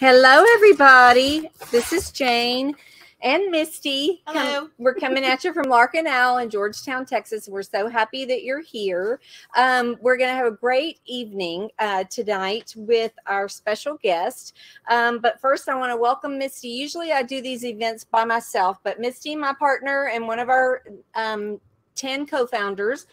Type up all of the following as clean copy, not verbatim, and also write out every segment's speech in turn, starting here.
Hello, everybody. This is Jane and Misty. Hello. We're coming at you from Lark Owl in Georgetown, Texas. We're so happy that you're here. We're going to have a great evening tonight with our special guest. But first, I want to welcome Misty. Usually I do these events by myself, but Misty, my partner and one of our 10 co-founders,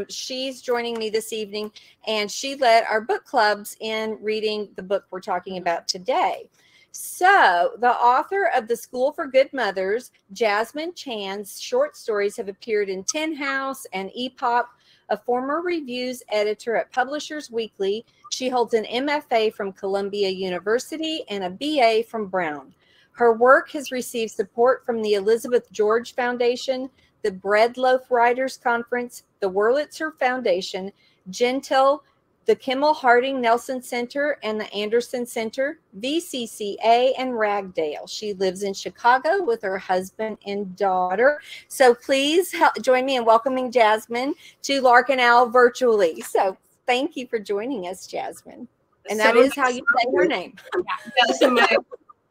she's joining me this evening, and she led our book clubs in reading the book we're talking about today. So the author of The School for Good Mothers, Jessamine Chan's short stories have appeared in Tin House and Epoch. A former reviews editor at Publishers Weekly, she holds an MFA from Columbia University and a BA from Brown. Her work has received support from the Elizabeth George Foundation, the Bread Loaf Writers Conference, the Wurlitzer Foundation, Gentil, the Kimmel Harding Nelson Center and the Anderson Center, VCCA, and Ragdale. She lives in Chicago with her husband and daughter. So please join me in welcoming Jessamine to Lark Owl virtually. So thank you for joining us, Jessamine. And that is how you say her name. Yeah,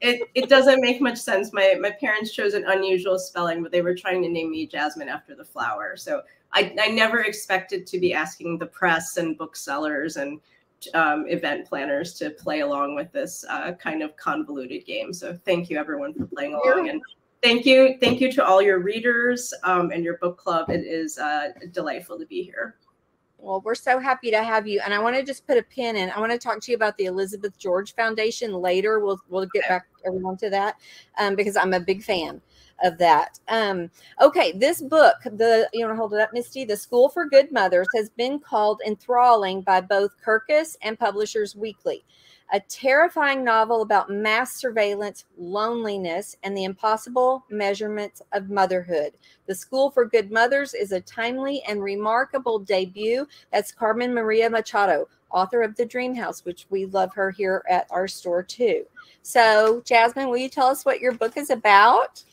it doesn't make much sense. My parents chose an unusual spelling, but they were trying to name me Jasmine after the flower. So I never expected to be asking the press and booksellers and event planners to play along with this kind of convoluted game. So thank you, everyone, for playing along. And thank you to all your readers and your book club. It is delightful to be here. Well, we're so happy to have you. And I want to just put a pin in. I want to talk to you about the Elizabeth George Foundation later. We'll get back everyone to that because I'm a big fan of that. Okay, this book, you want to hold it up, Misty? The School for Good Mothers has been called enthralling by both Kirkus and Publishers Weekly. A terrifying novel about mass surveillance, loneliness, and the impossible measurements of motherhood. The School for Good Mothers is a timely and remarkable debut. That's Carmen Maria Machado, author of The Dream House, which we love her here at our store too. So, Jessamine, will you tell us what your book is about?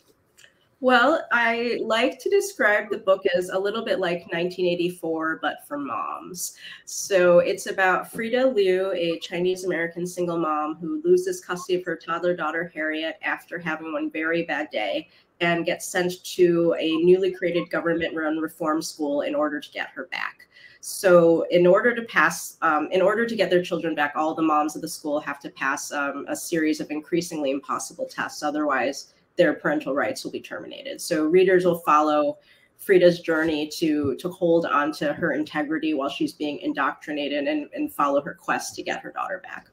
Well, I like to describe the book as a little bit like 1984, but for moms. So it's about Frida Liu, a Chinese-American single mom who loses custody of her toddler daughter, Harriet, after having one very bad day and gets sent to a newly created government-run reform school in order to get her back. So in order to get their children back, all the moms of the school have to pass a series of increasingly impossible tests. Otherwise, their parental rights will be terminated. So readers will follow Frida's journey to hold on to her integrity while she's being indoctrinated and follow her quest to get her daughter back.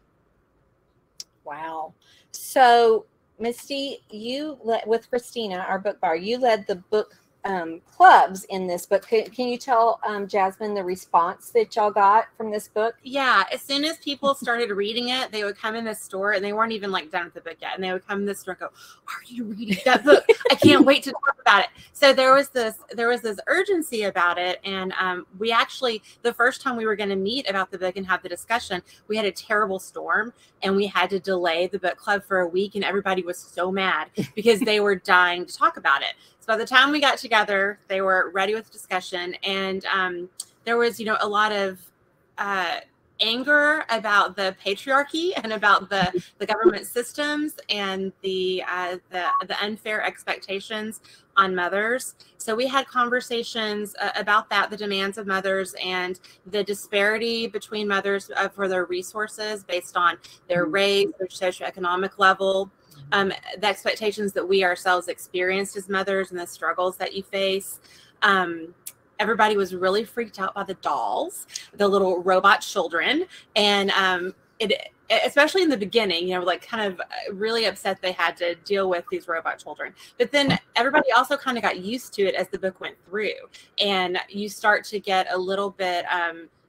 Wow. So Misty, you with Christina, our book bar, you led the book clubs in this book. Can you tell Jessamine the response that y'all got from this book? Yeah, as soon as people started reading it, they would come in the store, and they weren't even like done with the book yet, and they would come in the store and go, "Are you reading that book? I can't wait to talk about it." So there was this urgency about it, and we actually, the first time we were going to meet about the book and have the discussion, we had a terrible storm, and we had to delay the book club for a week, and everybody was so mad because they were dying to talk about it. So by the time we got together, they were ready with discussion, and there was, a lot of anger about the patriarchy and about the government systems and the unfair expectations on mothers. So we had conversations about that, the demands of mothers and the disparity between mothers for their resources based on their race, their socioeconomic level. The expectations that we ourselves experienced as mothers and the struggles that you face. Everybody was really freaked out by the dolls, the little robot children. And especially in the beginning, like kind of really upset they had to deal with these robot children. But then everybody also kind of got used to it as the book went through. And you start to get a little bit...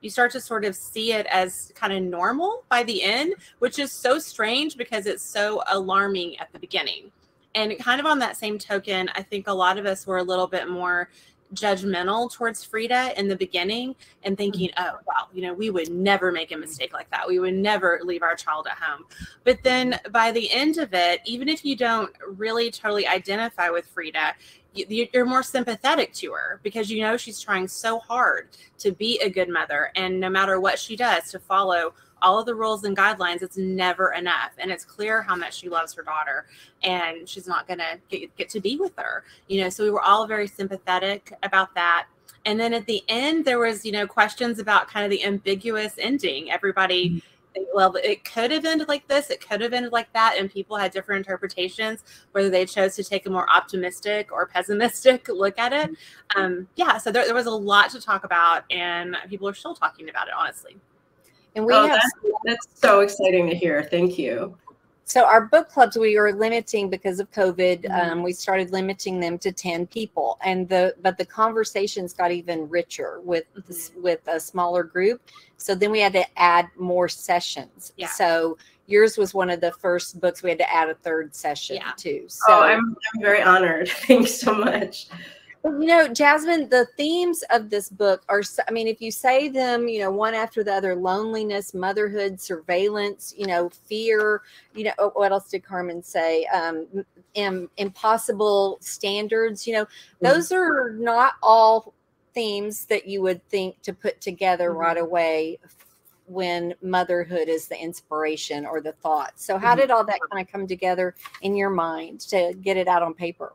you start to sort of see it as kind of normal by the end, which is so strange because it's so alarming at the beginning. And kind of on that same token, I think a lot of us were a little bit more judgmental towards Frida in the beginning and thinking, oh, wow, we would never make a mistake like that. We would never leave our child at home. But then by the end of it, even if you don't really totally identify with Frida, you're more sympathetic to her because she's trying so hard to be a good mother, and no matter what she does, to follow all of the rules and guidelines, it's never enough. And it's clear how much she loves her daughter, and she's not going to get to be with her, so we were all very sympathetic about that. And then at the end, there was, questions about kind of the ambiguous ending. Everybody, well, it could have ended like this, it could have ended like that, and people had different interpretations, whether they chose to take a more optimistic or pessimistic look at it. So there was a lot to talk about, and people are still talking about it, honestly. And that's so exciting to hear. Thank you. So our book clubs, we are limiting because of COVID. We started limiting them to 10 people, but the conversations got even richer with a smaller group. So then we had to add more sessions. Yeah. So yours was one of the first books we had to add a third session too. So I'm very honored. Thanks so much. Jasmine, the themes of this book are, if you say them, one after the other: loneliness, motherhood, surveillance, fear, what else did Carmen say? Impossible standards, those are not all themes that you would think to put together right away when motherhood is the inspiration or the thought. So how did all that kind of come together in your mind to get it out on paper?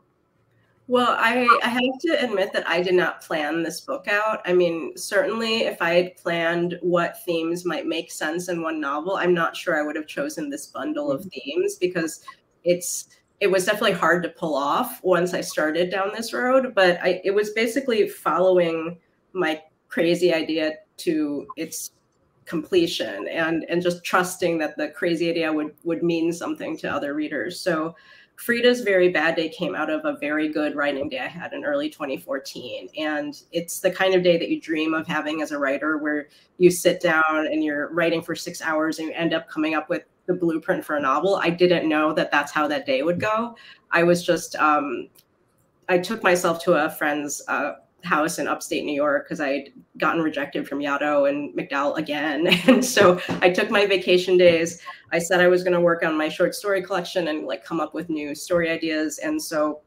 Well, I have to admit that I did not plan this book out. I mean, certainly if I had planned what themes might make sense in one novel, I'm not sure I would have chosen this bundle of themes, because it was definitely hard to pull off once I started down this road. But it was basically following my crazy idea to its completion, and just trusting that the crazy idea would mean something to other readers. So Frida's Very Bad Day came out of a very good writing day I had in early 2014. And it's the kind of day that you dream of having as a writer, where you sit down and you're writing for 6 hours and you end up coming up with the blueprint for a novel. I didn't know that that's how that day would go. I was just, I took myself to a friend's house in upstate New York because I'd gotten rejected from Yaddo and MacDowell again. And so I took my vacation days. I said I was going to work on my short story collection and come up with new story ideas. And so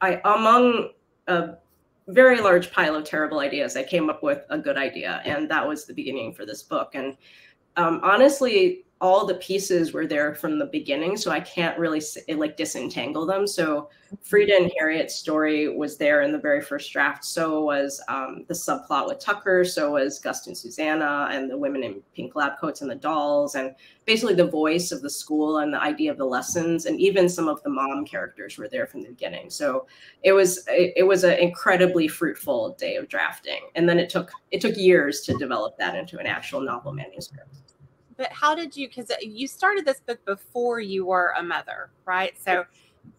among a very large pile of terrible ideas, I came up with a good idea. And that was the beginning for this book. And honestly, all the pieces were there from the beginning, so I can't really disentangle them. So Frida and Harriet's story was there in the very first draft. So was the subplot with Tucker. So was Gus and Susanna and the women in pink lab coats and the dolls, and basically the voice of the school and the idea of the lessons, and even some of the mom characters were there from the beginning. So it was an incredibly fruitful day of drafting, and then it took years to develop that into an actual novel manuscript. But how did you, because you started this book before you were a mother, right? So,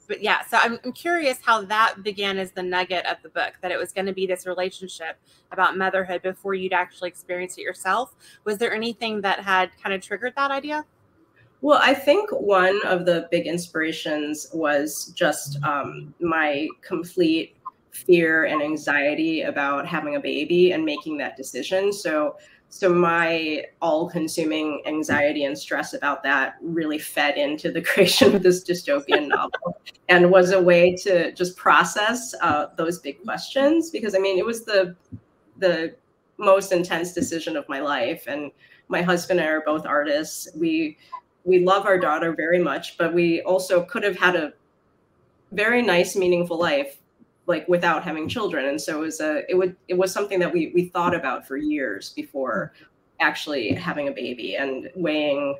but yeah, so I'm curious how that began as the nugget of the book, that it was going to be this relationship about motherhood before you'd actually experienced it yourself. Was there anything that had kind of triggered that idea? Well, I think one of the big inspirations was just my complete fear and anxiety about having a baby and making that decision. So my all-consuming anxiety and stress about that really fed into the creation of this dystopian novel, and was a way to just process those big questions. Because I mean, it was the most intense decision of my life, and my husband and I are both artists. We love our daughter very much, but we also could have had a very nice, meaningful life without having children. And so it was something that we thought about for years before actually having a baby, and weighing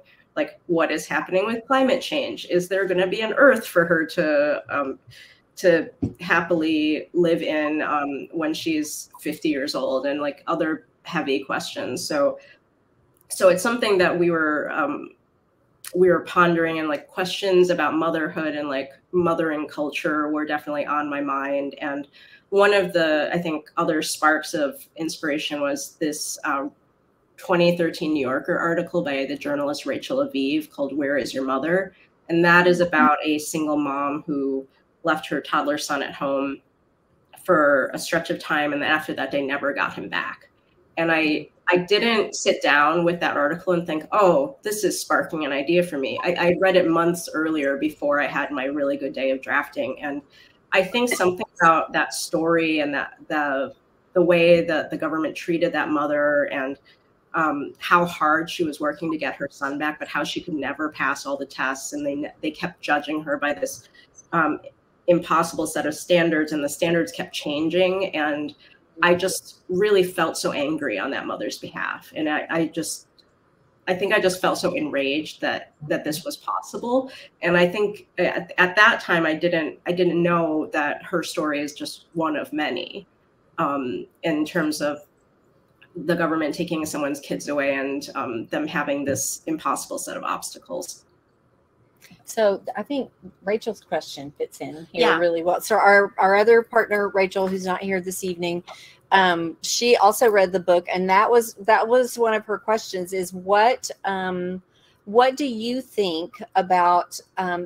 what is happening with climate change. Is there going to be an Earth for her to happily live in when she's 50 years old, and other heavy questions. So it's something that we were pondering, and questions about motherhood and mothering culture were definitely on my mind. And one of the, I think, other sparks of inspiration was this 2013 New Yorker article by the journalist Rachel Aviv called "Where Is Your Mother?" And that is about a single mom who left her toddler son at home for a stretch of time, and then after that they never got him back. And I didn't sit down with that article and think, oh, this is sparking an idea for me. I read it months earlier before I had my really good day of drafting. And I think something about that story, and that the way that the government treated that mother, and how hard she was working to get her son back, but how she could never pass all the tests, and they kept judging her by this impossible set of standards, and the standards kept changing. And I just really felt so angry on that mother's behalf, and I think I just felt so enraged that this was possible. And I think at that time I didn't know that her story is just one of many, in terms of the government taking someone's kids away and them having this impossible set of obstacles. So I think Rachel's question fits in here really well. So our other partner, Rachel, who's not here this evening, she also read the book, and that was one of her questions, is what do you think about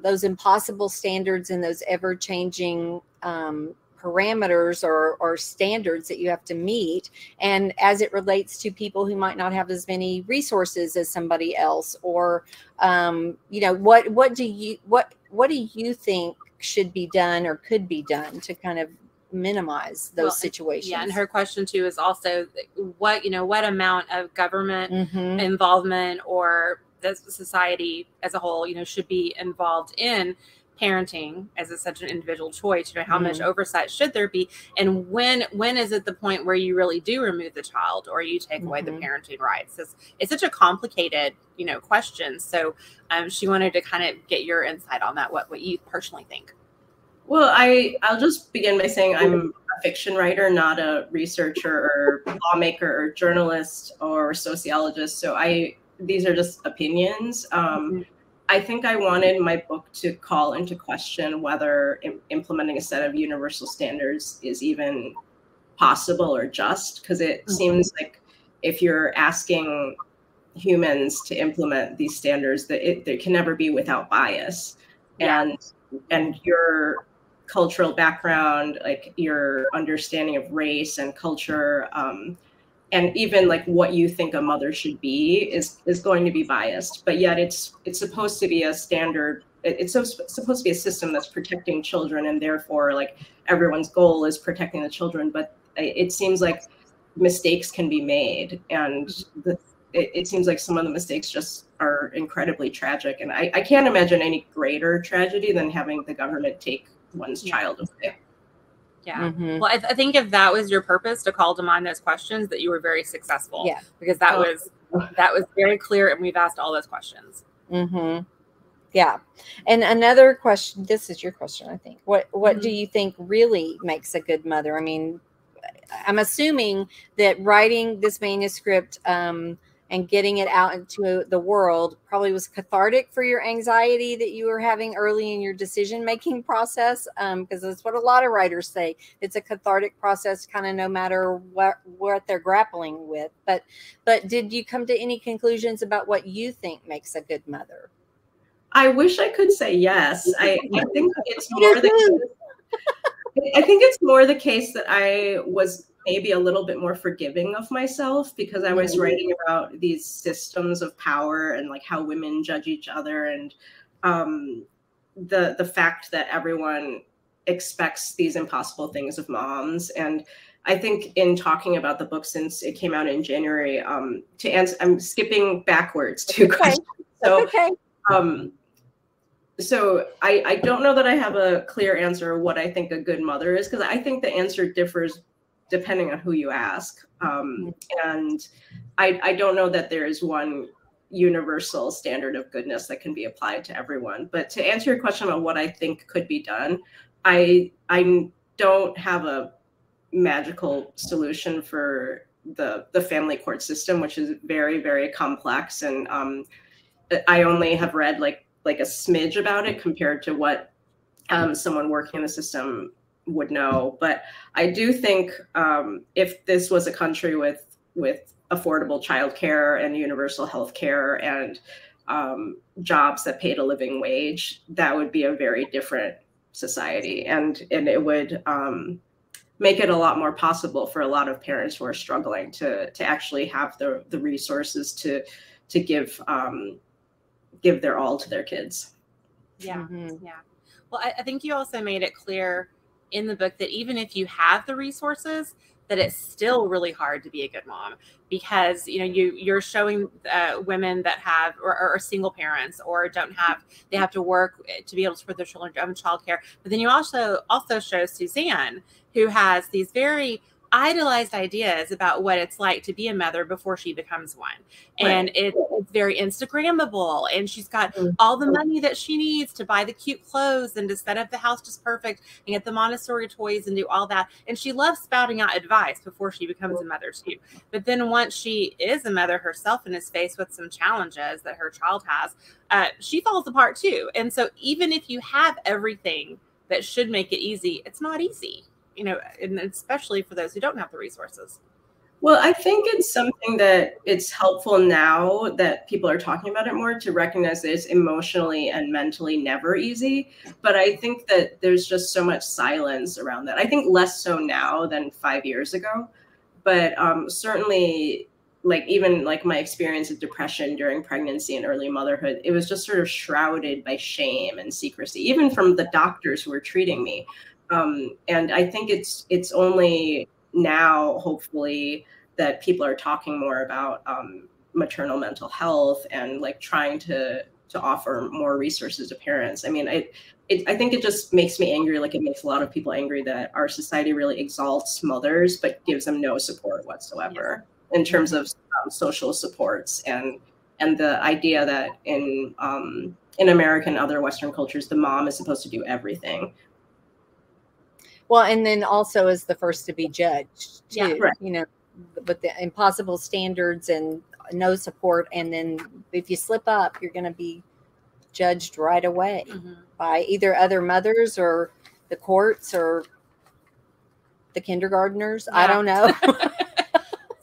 those impossible standards and those ever-changing parameters or standards that you have to meet, and as it relates to people who might not have as many resources as somebody else, or what do you think should be done or could be done to kind of minimize those situations? Yeah, and her question too is also what amount of government involvement or the society as a whole should be involved in parenting, as it's such an individual choice. How much oversight should there be, and when is it the point where you really do remove the child or you take away the parenting rights? It's such a complicated question. So she wanted to kind of get your insight on that, what you personally think. Well, I'll just begin by saying I'm a fiction writer, not a researcher or lawmaker or journalist or sociologist. So these are just opinions. I think I wanted my book to call into question whether implementing a set of universal standards is even possible or just, because it seems like if you're asking humans to implement these standards, that they can never be without bias. And your cultural background, like your understanding of race and culture, and even like what you think a mother should be is going to be biased. But yet it's supposed to be a standard. It's supposed to be a system that's protecting children, and therefore like everyone's goal is protecting the children. But it seems like mistakes can be made, and it seems like some of the mistakes just are incredibly tragic. And I can't imagine any greater tragedy than having the government take one's child away. Yeah. Well, I think if that was your purpose, to call to mind those questions, that you were very successful. Yeah. Because that was very clear, and we've asked all those questions. Yeah. And another question, this is your question, I think. What do you think really makes a good mother? I mean, I'm assuming that writing this manuscript and getting it out into the world probably was cathartic for your anxiety that you were having early in your decision-making process, because that's what a lot of writers say. It's a cathartic process, kind of no matter what they're grappling with. But did you come to any conclusions about what you think makes a good mother? I wish I could say yes. I think it's more the case that I was maybe a little bit more forgiving of myself, because I was writing about these systems of power and like how women judge each other, and the fact that everyone expects these impossible things of moms. And I think in talking about the book, since it came out in January, to answer, I'm skipping backwards to questions. So, so I don't know that I have a clear answer what I think a good mother is, because I think the answer differs depending on who you ask. And I don't know that there is one universal standard of goodness that can be applied to everyone. But to answer your question on what I think could be done, I don't have a magical solution for the family court system, which is very, very complex. And I only have read like a smidge about it compared to what someone working in the system would know. But I do think if this was a country with affordable childcare and universal health care and jobs that paid a living wage, that would be a very different society. And it would make it a lot more possible for a lot of parents who are struggling to actually have the resources to give their all to their kids. Yeah. Yeah. Well, I think you also made it clear in the book that even if you have the resources, that it's still really hard to be a good mom, because you're showing women that have or are single parents or they have to work to be able to support their children, own childcare. But then you also show Suzanne, who has these very idealized ideas about what it's like to be a mother before she becomes one. And it's very Instagrammable, and she's got all the money that she needs to buy the cute clothes and to set up the house just perfect and get the Montessori toys and do all that. And she loves spouting out advice before she becomes a mother too. But then once she is a mother herself and is faced with some challenges that her child has, she falls apart too. And so even if you have everything that should make it easy, it's not easy. And especially for those who don't have the resources. Well, I think it's something that it's helpful now that people are talking about it more to recognize that it's emotionally and mentally never easy. But I think that there's just so much silence around that. I think less so now than 5 years ago. But certainly, even my experience of depression during pregnancy and early motherhood, it was just sort of shrouded by shame and secrecy, even from the doctors who were treating me. And I think it's only now, hopefully, that people are talking more about maternal mental health and trying to offer more resources to parents. I mean, I think it just makes me angry. It makes a lot of people angry that our society really exalts mothers, but gives them no support whatsoever in terms of social supports and the idea that in America and other Western cultures, the mom is supposed to do everything. Well, and then also is the first to be judged too, Yeah, right. With the impossible standards and no support. And then if you slip up, you're going to be judged right away by either other mothers or the courts or the kindergartners. Yeah. I don't know.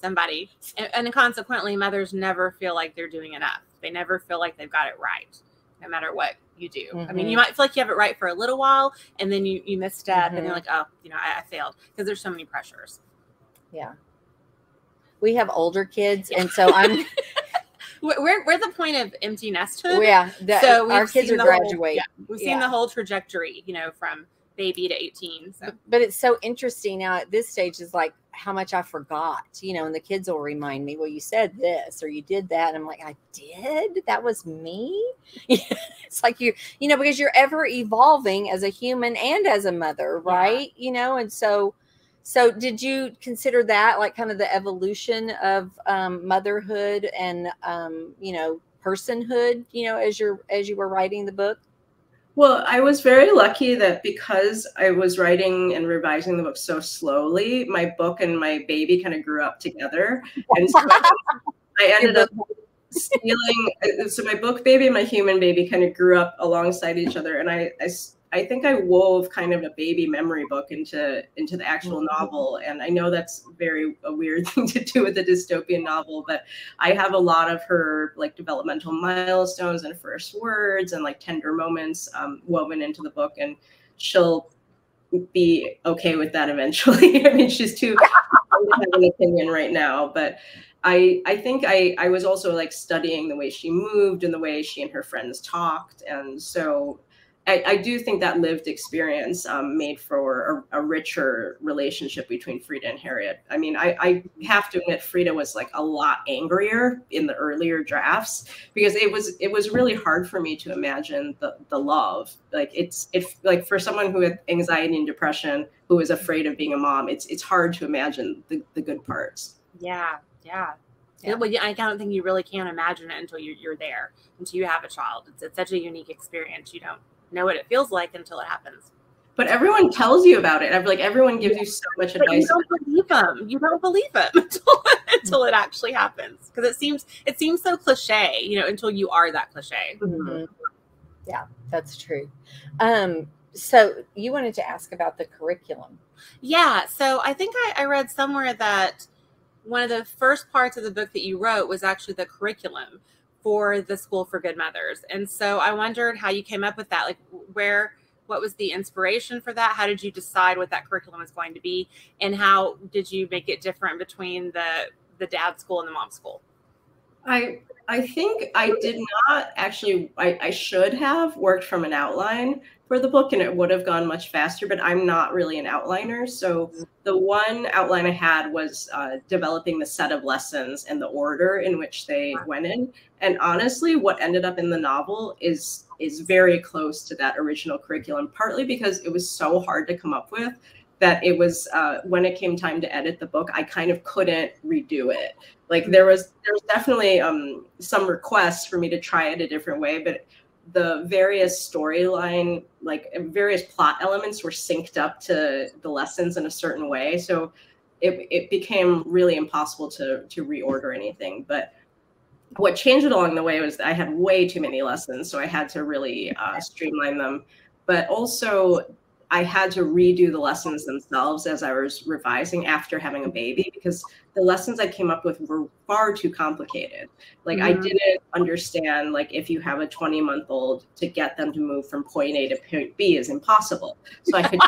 Somebody. And consequently, mothers never feel like they're doing enough. They never feel like they've got it right, no matter what you do. I mean, you might feel like you have it right for a little while, and then you misstep, and you're like, oh, I failed, because there's so many pressures. Yeah. We have older kids, and so I'm... We're the point of empty nesthood. Yeah. So our kids are graduating. We've seen the whole trajectory, from baby to 18. So. But it's so interesting now at this stage is how much I forgot, and the kids will remind me, well, you said this or you did that. And I'm like, I did? That was me? It's because you're ever evolving as a human and as a mother, right? Yeah. And so did you consider that kind of the evolution of motherhood and, personhood, as you were writing the book? Well, I was very lucky that because I was writing and revising the book so slowly, my book and my baby kind of grew up together. And so I ended up stealing. So my book baby and my human baby kind of grew up alongside each other. And I think I wove kind of a baby memory book into the actual novel. And I know that's a weird thing to do with a dystopian novel, but I have a lot of her developmental milestones and first words and tender moments woven into the book. And she'll be okay with that eventually. I mean, she's too young to have an opinion right now, but I think I was also studying the way she moved and the way she and her friends talked. And so I do think that lived experience made for a richer relationship between Frida and Harriet. I mean, I have to admit, Frida was a lot angrier in the earlier drafts because it was really hard for me to imagine the love. It's for someone who had anxiety and depression, who is afraid of being a mom, it's hard to imagine the good parts. Yeah. Well, I don't think you really can imagine it until you're there, until you have a child. It's such a unique experience. You don't know what it feels like until it happens. But everyone tells you about it. Everyone gives you so much advice. You don't believe them. You don't believe them until it actually happens, because it seems so cliche, until you are that cliche. Yeah, that's true. So you wanted to ask about the curriculum. Yeah. So I think I read somewhere that one of the first parts of the book that you wrote was actually the curriculum for the School for Good Mothers. And so I wondered how you came up with that. What was the inspiration for that? How did you decide what that curriculum was going to be? And how did you make it different between the dad school and the mom school? I think I did not actually, I should have worked from an outline, for the book, and it would have gone much faster, but I'm not really an outliner. So the one outline I had was developing the set of lessons and the order in which they went in. And honestly, what ended up in the novel is very close to that original curriculum, partly because it was so hard to come up with that it was when it came time to edit the book, I kind of couldn't redo it. Like there was definitely some requests for me to try it a different way, but the various storyline, like various plot elements were synced up to the lessons in a certain way. So it became really impossible to reorder anything. But what changed it along the way was that I had way too many lessons. So I had to really streamline them. But also I had to redo the lessons themselves as I was revising after having a baby, because the lessons I came up with were far too complicated. Like I didn't understand, like if you have a 20-month-old, to get them to move from point A to point B is impossible. So I could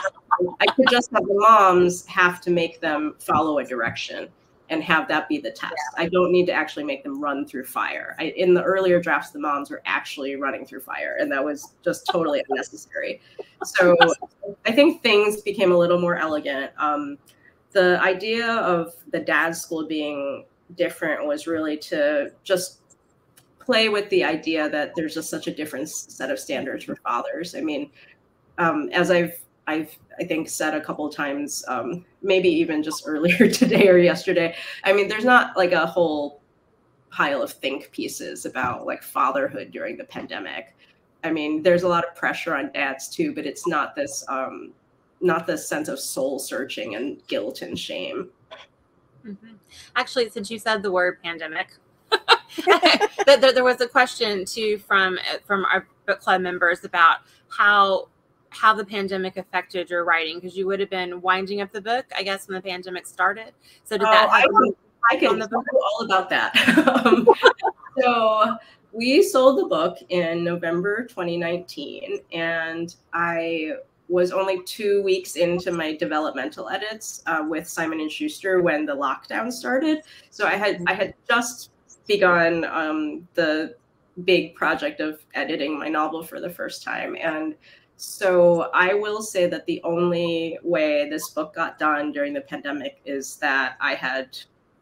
just have the moms have to make them follow a direction and have that be the test. I don't need to actually make them run through fire. In the earlier drafts, the moms were actually running through fire, and that was just totally unnecessary. So I think things became a little more elegant. The idea of the dad's school being different was really to just play with the idea that there's just such a different set of standards for fathers. I mean, as I've I think said a couple of times, maybe even just earlier today or yesterday, I mean, there's not like a whole pile of think pieces about like fatherhood during the pandemic. I mean, there's a lot of pressure on dads too, but it's not this sense of soul searching and guilt and shame. Actually, since you said the word pandemic, there was a question too from our book club members about how the pandemic affected your writing, because you would have been winding up the book, I guess, when the pandemic started. So did that happen? I can tell you all about that. So we sold the book in November 2019, and I was only 2 weeks into my developmental edits with Simon & Schuster when the lockdown started. So I had just begun the big project of editing my novel for the first time. And so I will say that the only way this book got done during the pandemic is that I had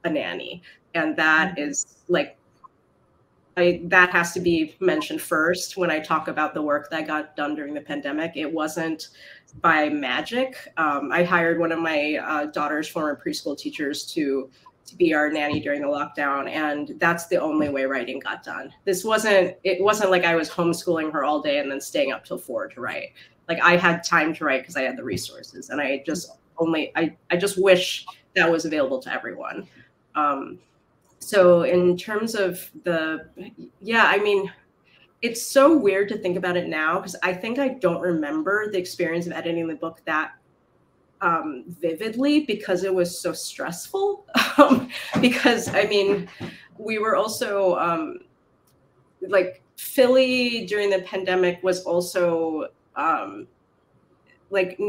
a nanny. And that is like, that has to be mentioned first when I talk about the work that got done during the pandemic. It wasn't by magic. I hired one of my daughter's former preschool teachers to be our nanny during the lockdown, and that's the only way writing got done. It wasn't like I was homeschooling her all day and then staying up till 4 to write. Like I had time to write because I had the resources, and I just wish that was available to everyone. So in terms of I mean, it's so weird to think about it now, because I think I don't remember the experience of editing the book that vividly, because it was so stressful. Because I mean, we were also like Philly during the pandemic was also like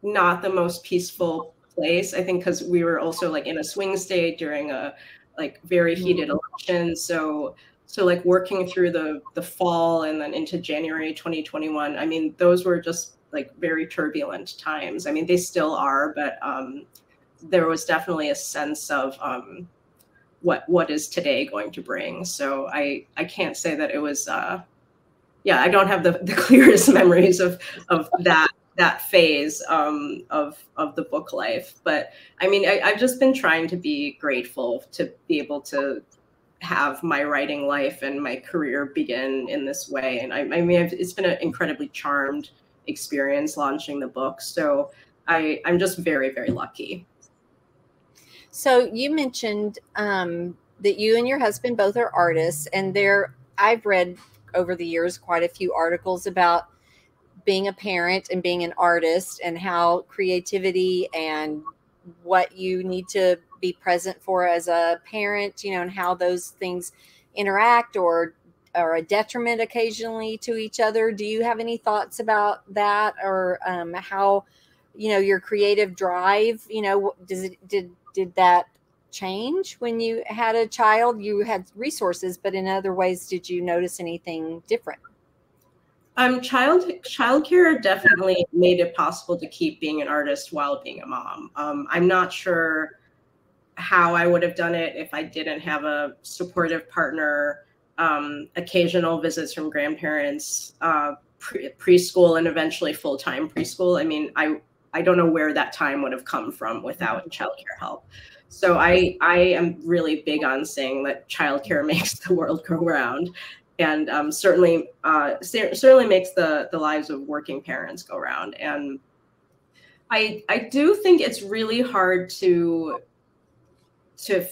not the most peaceful place, I think, because we were also like in a swing state during a like very heated election. So like working through the fall and then into January 2021, I mean, those were just like very turbulent times. I mean, they still are, but there was definitely a sense of what is today going to bring. So I can't say that it was I don't have the clearest memories of that phase of the book life. But I mean, I've just been trying to be grateful to be able to have my writing life and my career begin in this way. And I mean, it's been an incredibly charmed experience launching the book. So I'm just very, very lucky. So you mentioned that you and your husband both are artists, and I've read over the years quite a few articles about being a parent and being an artist, and how creativity and what you need to be present for as a parent, and how those things interact or are a detriment occasionally to each other. Do you have any thoughts about that, or how, your creative drive, did that change when you had a child? You had resources, but in other ways, did you notice anything different? Childcare definitely made it possible to keep being an artist while being a mom. I'm not sure how I would have done it if I didn't have a supportive partner, occasional visits from grandparents, preschool, and eventually full-time preschool. I mean, I don't know where that time would have come from without childcare help. So I am really big on saying that childcare makes the world go round, and certainly makes the lives of working parents go round. And I do think it's really hard to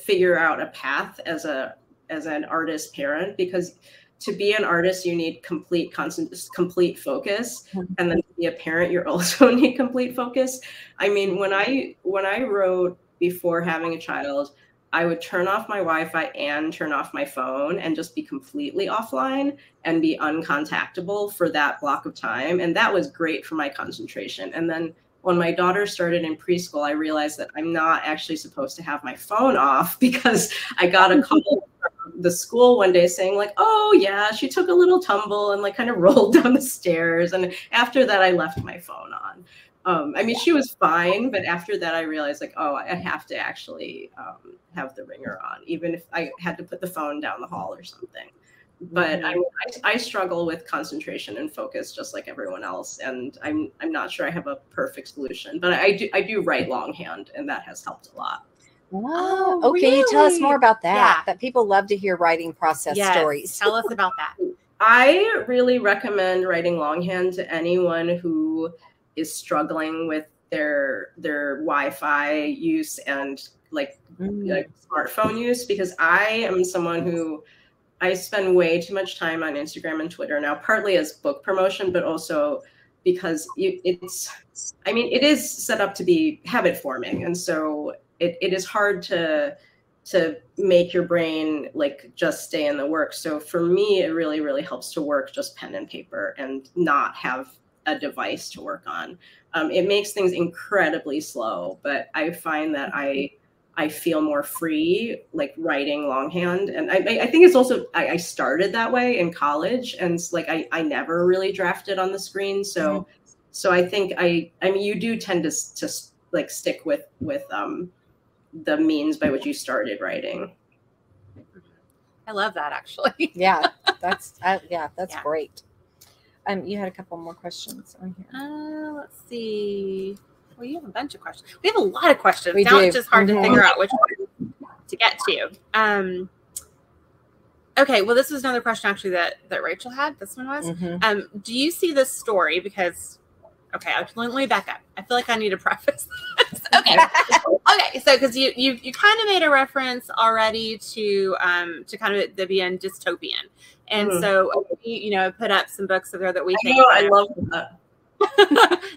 figure out a path as an artist parent, because to be an artist you need complete focus, and then to be a parent you also need complete focus. I mean, when I wrote before having a child, I would turn off my Wi-Fi and turn off my phone and just be completely offline and be uncontactable for that block of time, and that was great for my concentration. And then when my daughter started in preschool, I realized that I'm not actually supposed to have my phone off, because I got a call from the school one day saying like, oh yeah, she took a little tumble and like kind of rolled down the stairs. And after that, I left my phone on. I mean, she was fine, but after that, I realized like, oh, I have to actually have the ringer on, even if I had to put the phone down the hall or something. But I struggle with concentration and focus just like everyone else, and I'm not sure I have a perfect solution. But I do write longhand, and that has helped a lot. Oh, okay. Really? You tell us more about that. Yeah. That people love to hear writing process stories. Tell us about that. I really recommend writing longhand to anyone who is struggling with their Wi-Fi use and like smartphone use, because I am someone who I spend way too much time on Instagram and Twitter now, partly as book promotion, but also because it is set up to be habit forming. And so it is hard to make your brain like just stay in the work. So for me, it really, really helps to work just pen and paper and not have a device to work on. It makes things incredibly slow, but I find that I feel more free like writing longhand. And I think it's also, I started that way in college, and like I never really drafted on the screen. So I think I mean, you do tend to like stick with the means by which you started writing. I love that, actually. Yeah, that's great. You had a couple more questions on here. Let's see. Well, you have a bunch of questions. We have a lot of questions. We now do. It's just hard to figure out which one to get to. Okay, well, this was another question actually that Rachel had. This one was, do you see this story? Because, okay, let me back up. I feel like I need to preface this. Okay. Okay, so because you kind of made a reference already to kind of the being dystopian. And so, put up some books there that we think. I love that.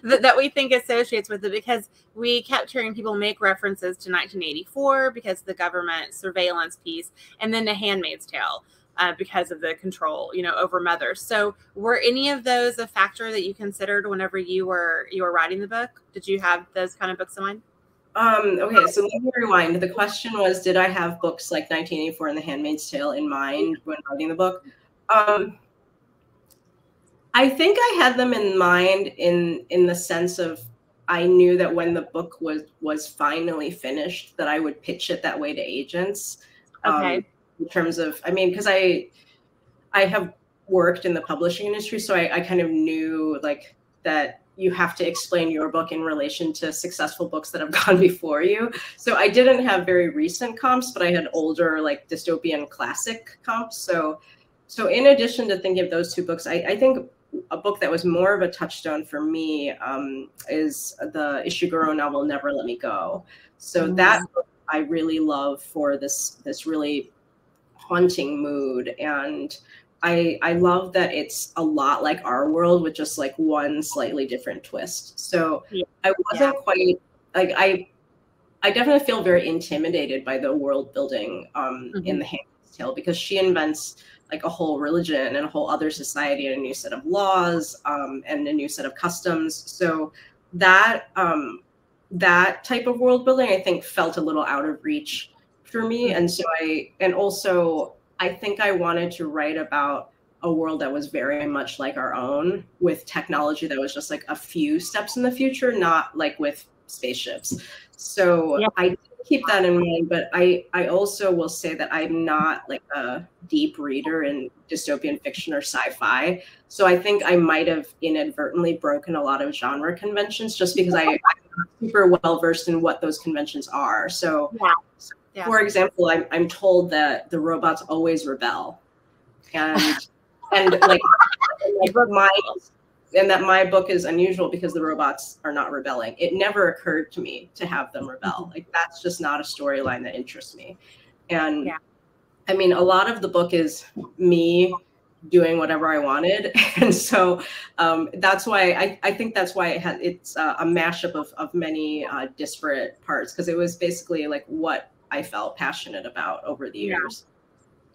that we think associates with it, because we kept hearing people make references to 1984 because of the government surveillance piece, and then to Handmaid's Tale because of the control, over mothers. So were any of those a factor that you considered whenever you were writing the book? Did you have those kind of books in mind? Okay, so let me rewind. The question was, did I have books like 1984 and The Handmaid's Tale in mind when writing the book? I think I had them in mind in the sense of I knew that when the book was finally finished, that I would pitch it that way to agents. Okay. In terms of, I mean, because I have worked in the publishing industry, so I kind of knew like that you have to explain your book in relation to successful books that have gone before you. So I didn't have very recent comps, but I had older like dystopian classic comps. So in addition to thinking of those two books, I think a book that was more of a touchstone for me is the Ishiguro novel Never Let Me Go. So that book I really love for this really haunting mood, and I love that it's a lot like our world with just like one slightly different twist. So I wasn't quite like I definitely feel very intimidated by the world building in The Handmaid's Tale, because she invents like a whole religion and a whole other society and a new set of laws and a new set of customs. So that type of world building, I think, felt a little out of reach for me. And so I think I wanted to write about a world that was very much like our own, with technology that was just like a few steps in the future, not like with spaceships. So Yeah. I keep that in mind, but I also will say that I'm not like a deep reader in dystopian fiction or sci-fi. So I think I might have inadvertently broken a lot of genre conventions just because I'm not super well versed in what those conventions are. So Yeah. For example, I'm told that the robots always rebel, and like that my book is unusual because the robots are not rebelling. It never occurred to me to have them rebel. Like, that's just not a storyline that interests me. And I mean, a lot of the book is me doing whatever I wanted. And so that's why I think that's why it's a mashup of many disparate parts, because it was basically like what I felt passionate about over the years.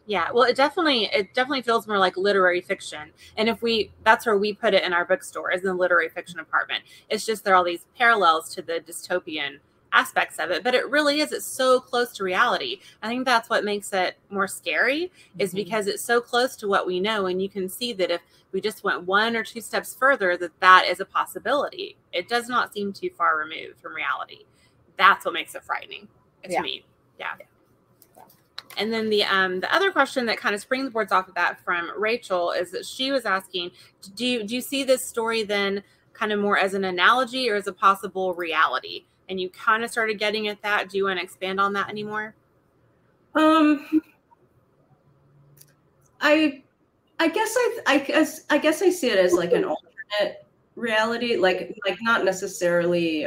Yeah, well, it definitely feels more like literary fiction. And that's where we put it in our bookstore, is in the literary fiction department. It's just there are all these parallels to the dystopian aspects of it, but it really is. It's so close to reality. I think that's what makes it more scary, is because it's so close to what we know, and you can see that if we just went 1 or 2 steps further, that is a possibility. It does not seem too far removed from reality. That's what makes it frightening to me. Yeah. And then the other question that kind of springboards off of that from Rachel is that she was asking, do you see this story then kind of more as an analogy or as a possible reality? And you kind of started getting at that. Do you want to expand on that anymore? I guess I see it as like an alternate reality, like not necessarily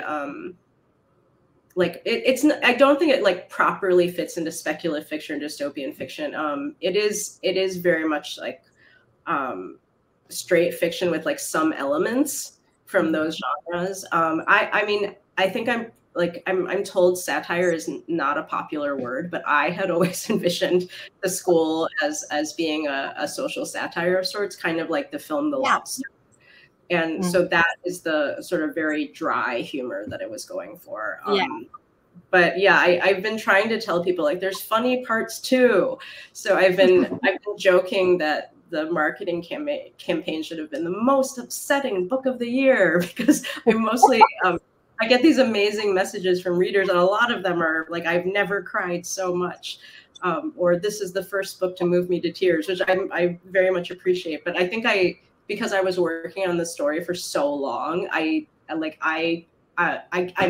like it's I don't think it like properly fits into speculative fiction or dystopian fiction. It is very much like straight fiction with like some elements from those genres. I mean, I think I'm told satire is not a popular word, but I had always envisioned the school as being a social satire of sorts, kind of like the film The Lobster. And so that is the sort of very dry humor that it was going for. But yeah, I've been trying to tell people like there's funny parts too. So I've been joking that the marketing campaign should have been the most upsetting book of the year, because I mostly I get these amazing messages from readers, and a lot of them are like, I've never cried so much. Or this is the first book to move me to tears, which I very much appreciate. But I think because I was working on the story for so long, I'm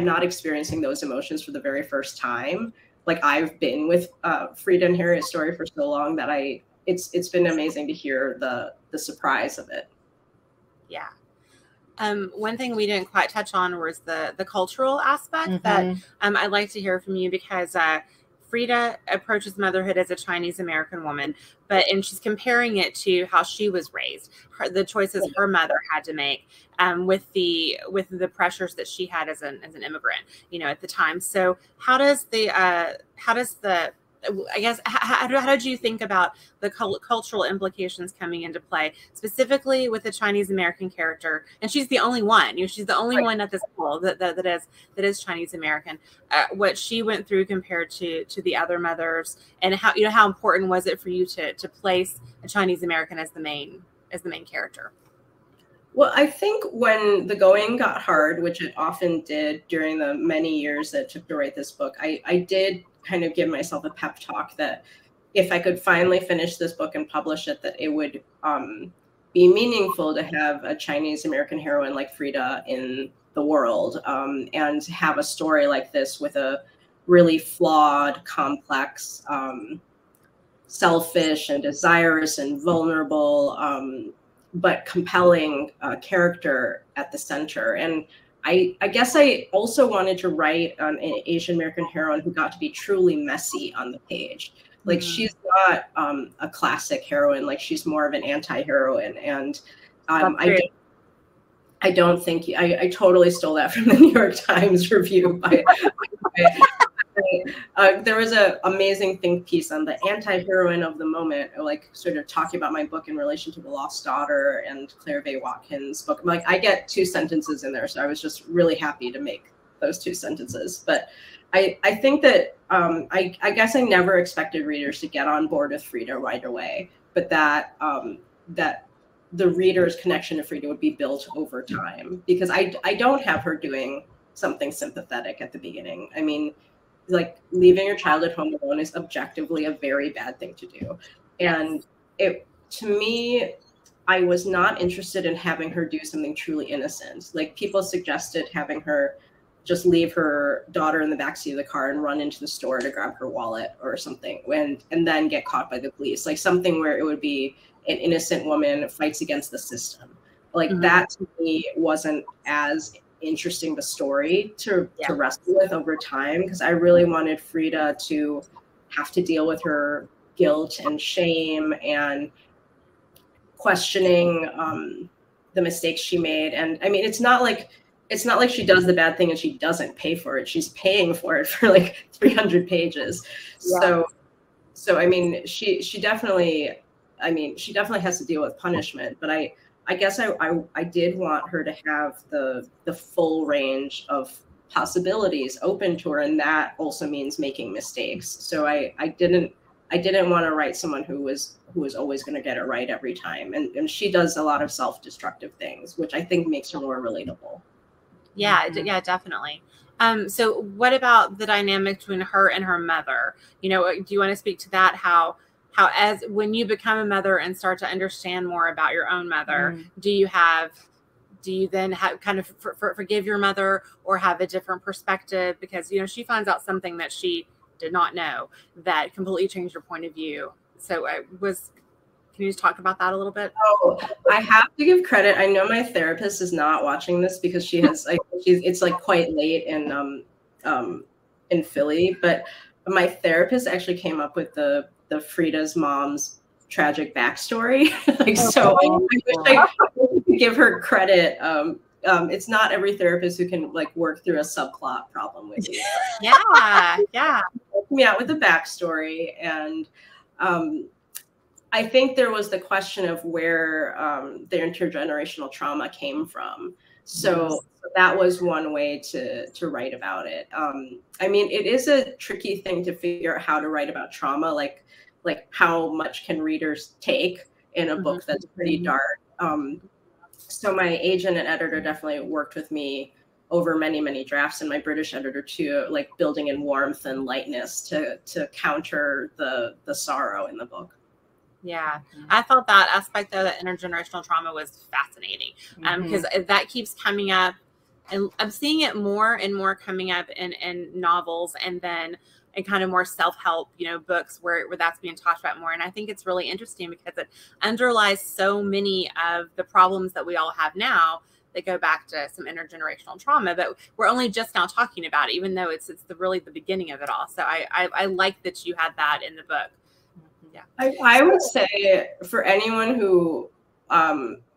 not experiencing those emotions for the very first time. Like, I've been with Frida and Harriet's story for so long that it's been amazing to hear the surprise of it. Yeah. One thing we didn't quite touch on was the cultural aspect that I'd like to hear from you, because Frida approaches motherhood as a Chinese American woman, and she's comparing it to how she was raised, the choices her mother had to make, with the pressures that she had as an immigrant, at the time. So how does the I guess, how did you think about the cultural implications coming into play, specifically with the Chinese American character? And she's the only one, she's the only one at this school that is Chinese American. What she went through compared to the other mothers, and how important was it for you to place a Chinese American as the main character? Well, I think when the going got hard, which it often did during the many years that it took to write this book, I did kind of give myself a pep talk that if I could finally finish this book and publish it, that it would be meaningful to have a Chinese American heroine like Frida in the world, and have a story like this with a really flawed, complex, selfish and desirous and vulnerable, but compelling character at the center. And I guess I also wanted to write an Asian American heroine who got to be truly messy on the page. Like, she's not a classic heroine. Like, she's more of an anti-heroine. And I don't think I totally stole that from the New York Times review. There was an amazing think piece on the anti-heroine of the moment, like sort of talking about my book in relation to The Lost Daughter and Claire Vaye Watkins' book. Like, I get 2 sentences in there, so I was just really happy to make those 2 sentences. But I think that I guess I never expected readers to get on board with Frida right away, but that that the reader's connection to Frida would be built over time, because I don't have her doing something sympathetic at the beginning. I mean, like, leaving your child at home alone is objectively a very bad thing to do. And it, to me, I was not interested in having her do something truly innocent. Like, people suggested having her just leave her daughter in the backseat of the car and run into the store to grab her wallet or something, and then get caught by the police. Like, something where it would be an innocent woman fights against the system. Like, that to me wasn't as interesting the story to wrestle with over time, because I really wanted Frida to have to deal with her guilt and shame and questioning the mistakes she made. And I mean, it's not like she does the bad thing and she doesn't pay for it. She's paying for it for like 300 pages. So I mean, she definitely has to deal with punishment, but I guess I did want her to have the full range of possibilities open to her, and that also means making mistakes. So I didn't want to write someone who was always going to get it right every time, and she does a lot of self-destructive things, which I think makes her more relatable. Yeah, definitely. So what about the dynamic between her and her mother? You know, do you want to speak to that? How as when you become a mother and start to understand more about your own mother, do you then have kind of forgive your mother or have a different perspective? Because, you know, she finds out something that she did not know that completely changed her point of view. So can you just talk about that a little bit? Oh, I have to give credit. I know my therapist is not watching this because she has it's like quite late in Philly, but my therapist actually came up with the Frida's mom's tragic backstory. So I wish I could give her credit. It's not every therapist who can like work through a subplot problem with you. Yeah. Help me out with the backstory. And I think there was the question of where the intergenerational trauma came from. So that was one way to write about it. I mean, it is a tricky thing to figure out how to write about trauma, like how much can readers take in a book that's pretty dark. So my agent and editor definitely worked with me over many, many drafts, and my British editor too, like building in warmth and lightness to counter the sorrow in the book. Yeah, I thought that aspect of the intergenerational trauma was fascinating, because that keeps coming up, and I'm seeing it more and more coming up in novels, and then in kind of more self-help, you know, books where that's being talked about more. And I think it's really interesting because it underlies so many of the problems that we all have now that go back to some intergenerational trauma, but we're only just now talking about it, even though it's really the beginning of it all. So I like that you had that in the book. Yeah, I would say for anyone who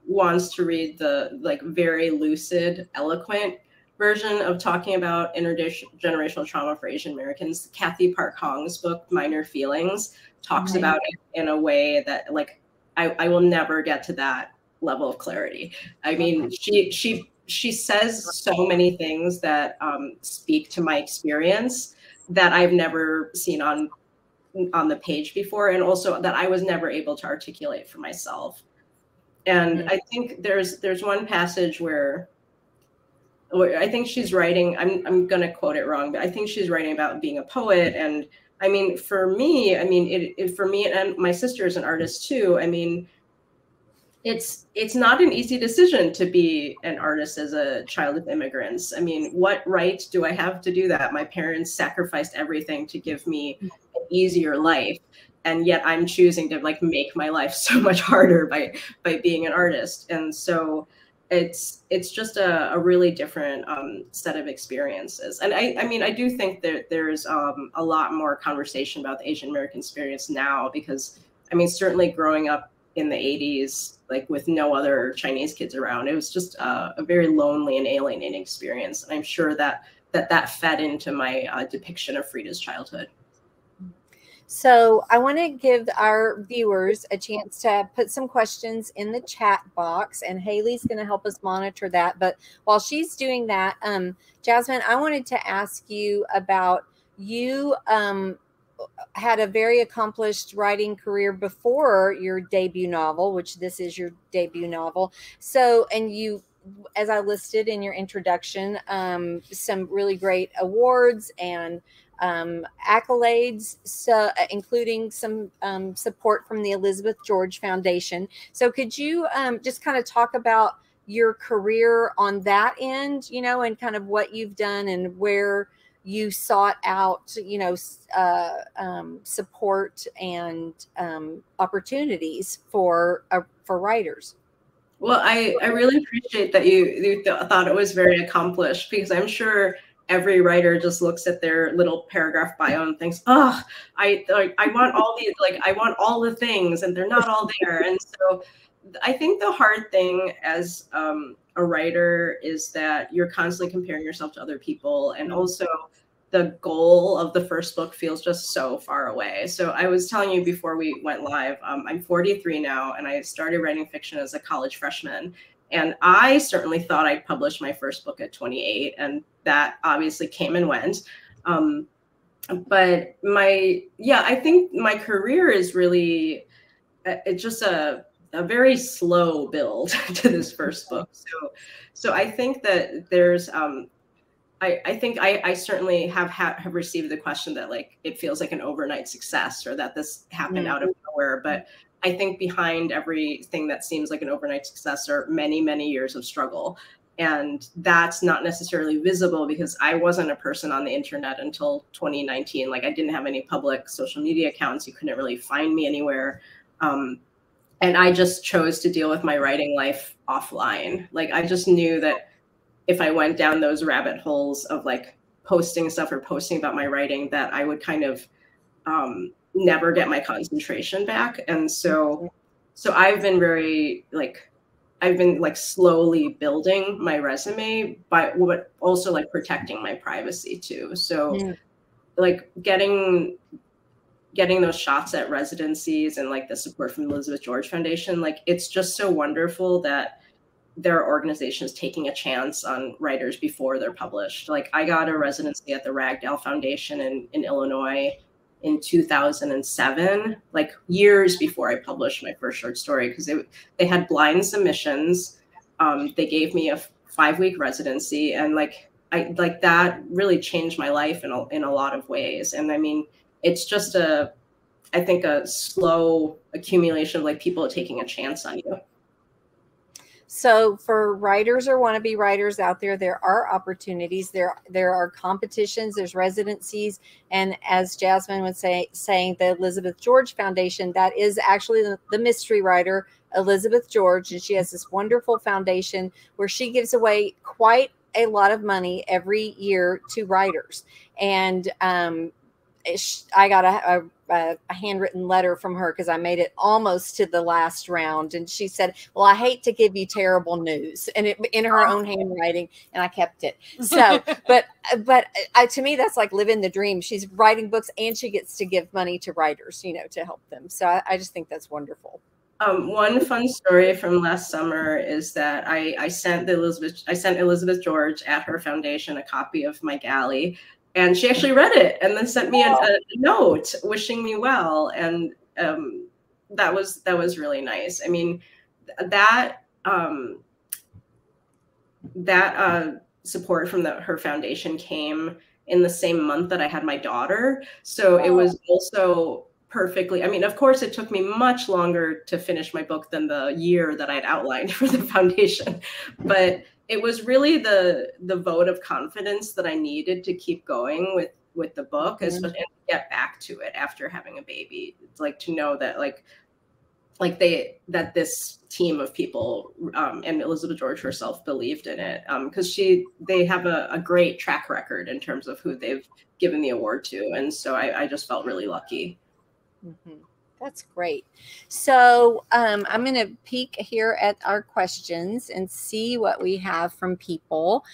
wants to read the like very lucid, eloquent version of talking about intergenerational trauma for Asian Americans, Kathy Park Hong's book Minor Feelings talks about it in a way that like I will never get to that level of clarity. I mean, she says so many things that speak to my experience that I've never seen on the page before, and also that I was never able to articulate for myself. And I think there's one passage where I think she's writing, I'm going to quote it wrong, but I think she's writing about being a poet. And I mean, for me, for me and my sister is an artist too. I mean, it's not an easy decision to be an artist as a child of immigrants. I mean, what right do I have to do that? My parents sacrificed everything to give me an easier life, and yet I'm choosing to like make my life so much harder by being an artist. And so it's just a really different set of experiences. And I mean, I do think that there's a lot more conversation about the Asian American experience now, because I mean, certainly growing up in the 80s, like with no other Chinese kids around, it was just a very lonely and alienating experience. And I'm sure that fed into my depiction of Frida's childhood. So I want to give our viewers a chance to put some questions in the chat box, and Haley's going to help us monitor that. But while she's doing that, Jasmine, I wanted to ask you about you had a very accomplished writing career before your debut novel, which this is your debut novel. So, and you, as I listed in your introduction, some really great awards and accolades, so including some support from the Elizabeth George Foundation. So could you just kind of talk about your career on that end, you know, and kind of what you've done and where you sought out, you know, support and opportunities for writers? Well, I really appreciate that you thought it was very accomplished, because I'm sure every writer just looks at their little paragraph bio and thinks, oh, I want all these, like, I want all the things, and they're not all there. And so I think the hard thing as a writer is that you're constantly comparing yourself to other people, and also the goal of the first book feels just so far away. So I was telling you before we went live, I'm 43 now, and I started writing fiction as a college freshman. And I certainly thought I'd publish my first book at 28, and that obviously came and went. But I think my career is really, it's just a very slow build to this first book. So I think that there's, I think I certainly have received the question that, like, it feels like an overnight success, or that this happened out of nowhere. But I think behind everything that seems like an overnight success are many, many years of struggle. And that's not necessarily visible, because I wasn't a person on the internet until 2019. Like, I didn't have any public social media accounts. You couldn't really find me anywhere. And I just chose to deal with my writing life offline. Like, I just knew that if I went down those rabbit holes of, like, posting stuff or posting about my writing, that I would kind of never get my concentration back. And so I've been very, like, slowly building my resume, but also, like, protecting my privacy too. So like getting those shots at residencies and, like, the support from the Elizabeth George Foundation, like, it's just so wonderful that there are organizations taking a chance on writers before they're published. Like, I got a residency at the Ragdale Foundation in Illinois in 2007, like years before I published my first short story, because they had blind submissions. They gave me a 5-week residency, and that really changed my life in a lot of ways. And I mean, it's just I think a slow accumulation of, like, people taking a chance on you. So for writers or wannabe writers out there, there are opportunities. There are competitions. There's residencies, and as Jasmine was saying, the Elizabeth George Foundation, that is actually the mystery writer Elizabeth George, and she has this wonderful foundation where she gives away quite a lot of money every year to writers. And I got a handwritten letter from her, because I made it almost to the last round, and she said, well, I hate to give you terrible news, and in her own handwriting, and I kept it. So but to me, that's like living the dream. She's writing books, and she gets to give money to writers, you know, to help them. So I just think that's wonderful. One fun story from last summer is that I sent Elizabeth George at her foundation a copy of my galley. And she actually read it and then sent me a note wishing me well. And that was really nice. I mean, that support from her foundation came in the same month that I had my daughter. So it was also perfectly, I mean, of course, it took me much longer to finish my book than the year that I'd outlined for the foundation. But it was really the vote of confidence that I needed to keep going with the book, and get back to it after having a baby. It's like to know that that this team of people and Elizabeth George herself believed in it, because they have a great track record in terms of who they've given the award to, and so I just felt really lucky. Mm-hmm. That's great. So I'm going to peek here at our questions and see what we have from people.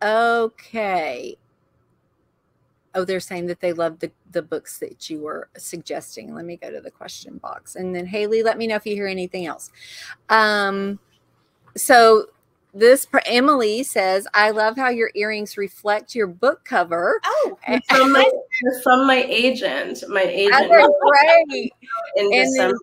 Okay. Oh, they're saying that they love the books that you were suggesting. Let me go to the question box. And then Haley, let me know if you hear anything else. So Emily says, I love how your earrings reflect your book cover. Oh, from my agent. My agent great. in December.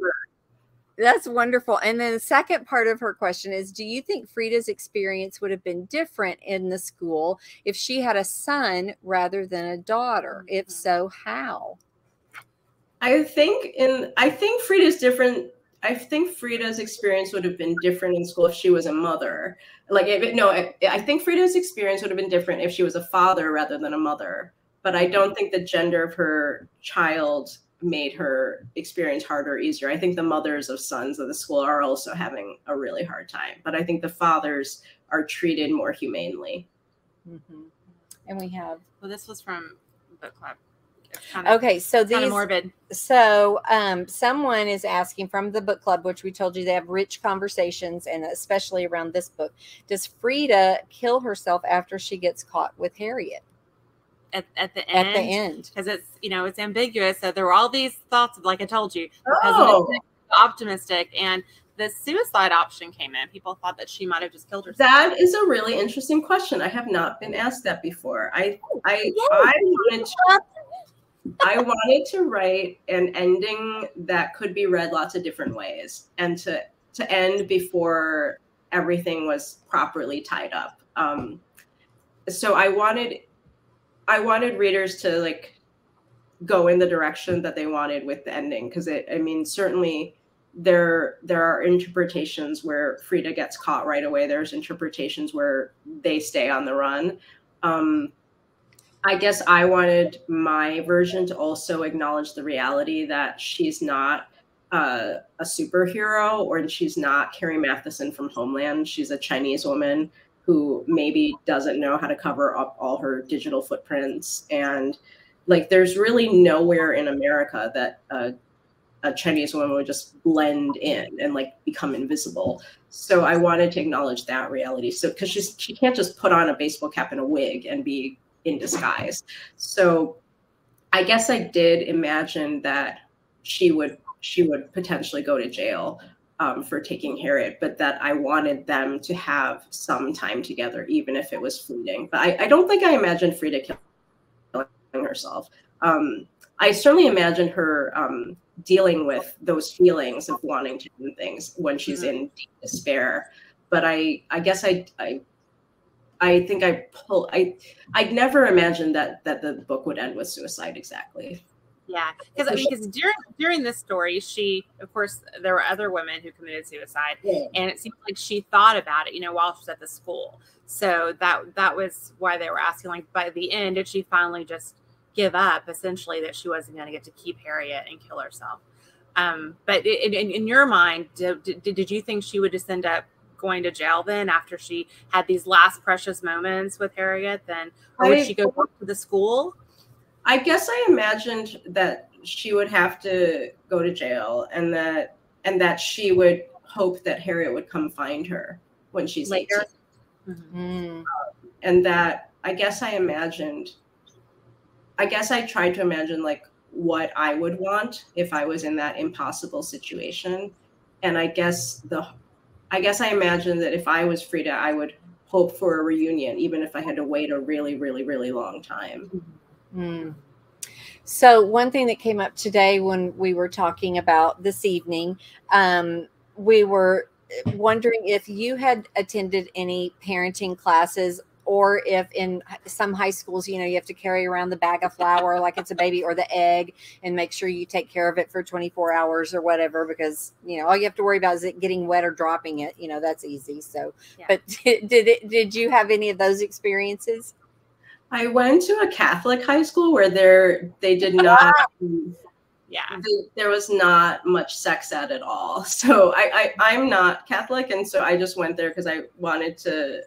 That's wonderful. And then the second part of her question is, do you think Frida's experience would have been different in the school if she had a son rather than a daughter? If so, how? I think Frida's different. I think Frida's experience would have been different in school if she was a mother. I think Frida's experience would have been different if she was a father rather than a mother. But I don't think the gender of her child made her experience harder or easier. I think the mothers of sons of the school are also having a really hard time. But I think the fathers are treated more humanely. Mm-hmm. And we have, well, this was from book club. Okay, so these kind of morbid. So someone is asking from the book club, which we told you they have rich conversations, and especially around this book. Does Frida kill herself after she gets caught with Harriet? At the end? At the end. Because it's ambiguous. So there were all these thoughts of, like I told you, optimistic, and the suicide option came in. People thought that she might have just killed herself. That is a really interesting question. I have not been asked that before. I wanted to write an ending that could be read lots of different ways, and to end before everything was properly tied up. So I wanted readers to like go in the direction that they wanted with the ending, because certainly there are interpretations where Frida gets caught right away. There's interpretations where they stay on the run. I guess I wanted my version to also acknowledge the reality that she's not a superhero, or she's not Carrie Matheson from Homeland. She's a Chinese woman who maybe doesn't know how to cover up all her digital footprints. And like, there's really nowhere in America that a Chinese woman would just blend in and like become invisible. So I wanted to acknowledge that reality. So, because she can't just put on a baseball cap and a wig and be in disguise. So I guess I did imagine that she would potentially go to jail for taking Harriet, but that I wanted them to have some time together, even if it was fleeting. But I don't think I imagined Frida killing herself. I certainly imagined her dealing with those feelings of wanting to do things when she's in deep despair. But I guess I think I'd never imagined that the book would end with suicide exactly. Yeah, because during this story, she, of course, there were other women who committed suicide, and it seemed like she thought about it, while she was at the school. So that was why they were asking, like, by the end, did she finally just give up, essentially, that she wasn't going to get to keep Harriet and kill herself? But in your mind, did you think she would just end up going to jail then after she had these last precious moments with Harriet then, or would she go back to the school? I guess I imagined that she would have to go to jail, and that she would hope that Harriet would come find her when she's later. And that I tried to imagine like what I would want if I was in that impossible situation. And I guess I imagined that if I was Frida, I would hope for a reunion, even if I had to wait a really, really, really long time. So one thing that came up today when we were talking about this evening, we were wondering if you had attended any parenting classes, or if in some high schools, you have to carry around the bag of flour like it's a baby, or the egg, and make sure you take care of it for 24 hours or whatever, because, all you have to worry about is it getting wet or dropping it. That's easy. So, yeah. But did you have any of those experiences? I went to a Catholic high school where they did not, there was not much sex ed at all. So I'm not Catholic, and so I just went there because I wanted to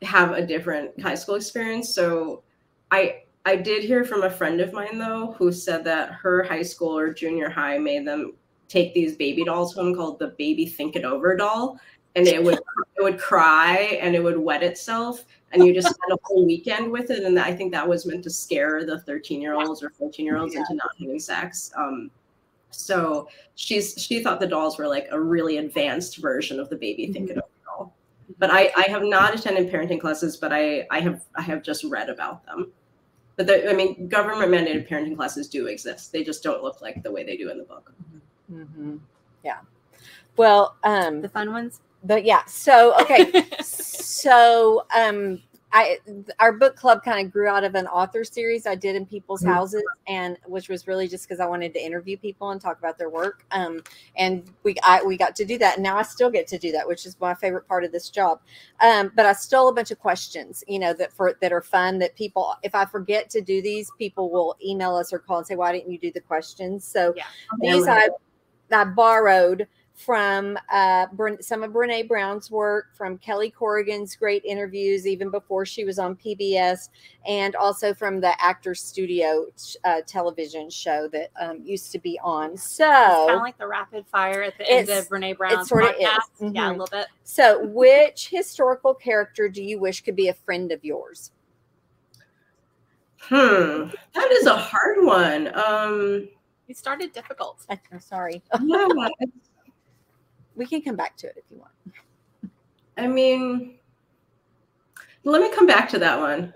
have a different high school experience. So I did hear from a friend of mine though, who said that her high school or junior high made them take these baby dolls home called the Baby Think It Over doll, and it would cry and it would wet itself, and you just spend a whole weekend with it. And I think that was meant to scare the 13-year-olds or 14-year-olds into not having sex. So she thought the dolls were like a really advanced version of the Baby Think It Over But I have not attended parenting classes, but I have just read about them. But I mean, government mandated parenting classes do exist. They just don't look like the way they do in the book. Mm-hmm. Yeah. Well, The fun ones. but yeah. So okay. So our book club kind of grew out of an author series I did in people's houses, and which was really just because I wanted to interview people and talk about their work. And we got to do that, and now I still get to do that, which is my favorite part of this job. But I stole a bunch of questions, that are fun. That people, if I forget to do these, people will email us or call and say, "Why didn't you do the questions?" So these I borrowed from some of Brene Brown's work, from Kelly Corrigan's great interviews, even before she was on PBS, and also from the Actors Studio television show that used to be on. So it's kind of like the rapid fire at the end of Brene Brown's podcast. Mm-hmm. Yeah, a little bit. So which historical character do you wish could be a friend of yours? That is a hard one. You started difficult. I'm sorry. Yeah. We can come back to it if you want. I mean, let me come back to that one.